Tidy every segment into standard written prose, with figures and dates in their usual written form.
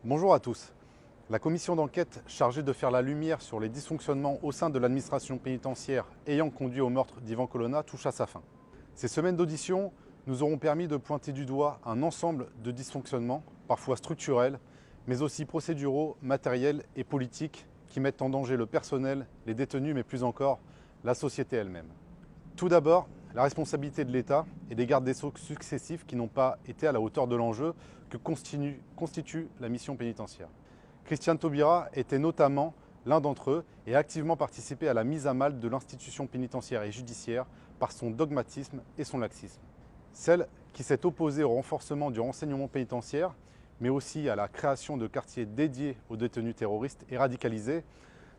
Bonjour à tous. La commission d'enquête chargée de faire la lumière sur les dysfonctionnements au sein de l'administration pénitentiaire ayant conduit au meurtre d'Ivan Colonna touche à sa fin. Ces semaines d'audition nous auront permis de pointer du doigt un ensemble de dysfonctionnements, parfois structurels, mais aussi procéduraux, matériels et politiques qui mettent en danger le personnel, les détenus, mais plus encore la société elle-même. Tout d'abord, la responsabilité de l'État et des gardes des sceaux successifs qui n'ont pas été à la hauteur de l'enjeu que constitue la mission pénitentiaire. Christiane Taubira était notamment l'un d'entre eux et a activement participé à la mise à mal de l'institution pénitentiaire et judiciaire par son dogmatisme et son laxisme. Celle qui s'est opposée au renforcement du renseignement pénitentiaire, mais aussi à la création de quartiers dédiés aux détenus terroristes et radicalisés,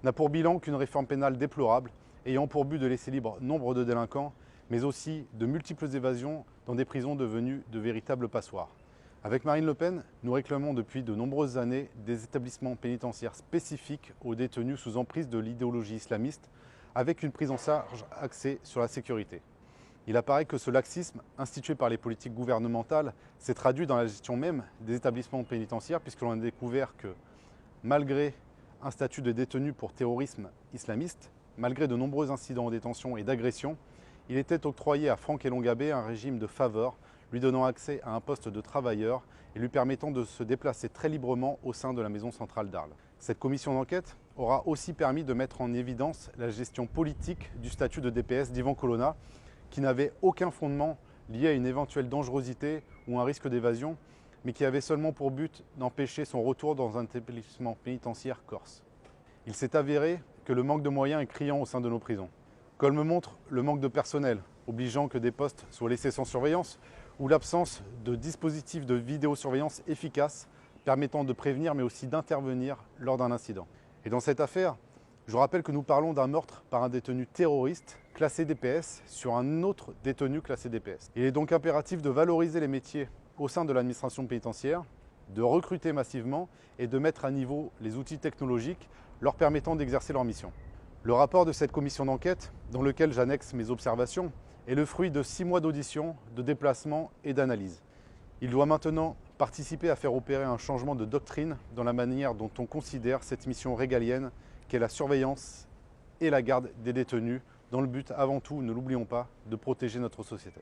n'a pour bilan qu'une réforme pénale déplorable ayant pour but de laisser libre nombre de délinquants, mais aussi de multiples évasions dans des prisons devenues de véritables passoires. Avec Marine Le Pen, nous réclamons depuis de nombreuses années des établissements pénitentiaires spécifiques aux détenus sous emprise de l'idéologie islamiste, avec une prise en charge axée sur la sécurité. Il apparaît que ce laxisme, institué par les politiques gouvernementales, s'est traduit dans la gestion même des établissements pénitentiaires, puisque l'on a découvert que, malgré un statut de détenu pour terrorisme islamiste, malgré de nombreux incidents en détention et d'agression, il était octroyé à Franck Elongabé un régime de faveur, lui donnant accès à un poste de travailleur et lui permettant de se déplacer très librement au sein de la maison centrale d'Arles. Cette commission d'enquête aura aussi permis de mettre en évidence la gestion politique du statut de DPS d'Ivan Colonna, qui n'avait aucun fondement lié à une éventuelle dangerosité ou un risque d'évasion, mais qui avait seulement pour but d'empêcher son retour dans un établissement pénitentiaire corse. Il s'est avéré que le manque de moyens est criant au sein de nos prisons. Comme le montre le manque de personnel, obligeant que des postes soient laissés sans surveillance, ou l'absence de dispositifs de vidéosurveillance efficaces permettant de prévenir mais aussi d'intervenir lors d'un incident. Et dans cette affaire, je rappelle que nous parlons d'un meurtre par un détenu terroriste classé DPS sur un autre détenu classé DPS. Il est donc impératif de valoriser les métiers au sein de l'administration pénitentiaire, de recruter massivement et de mettre à niveau les outils technologiques leur permettant d'exercer leur mission. Le rapport de cette commission d'enquête, dans lequel j'annexe mes observations, est le fruit de 6 mois d'audition, de déplacement et d'analyse. Il doit maintenant participer à faire opérer un changement de doctrine dans la manière dont on considère cette mission régalienne qu'est la surveillance et la garde des détenus, dans le but avant tout, ne l'oublions pas, de protéger notre société.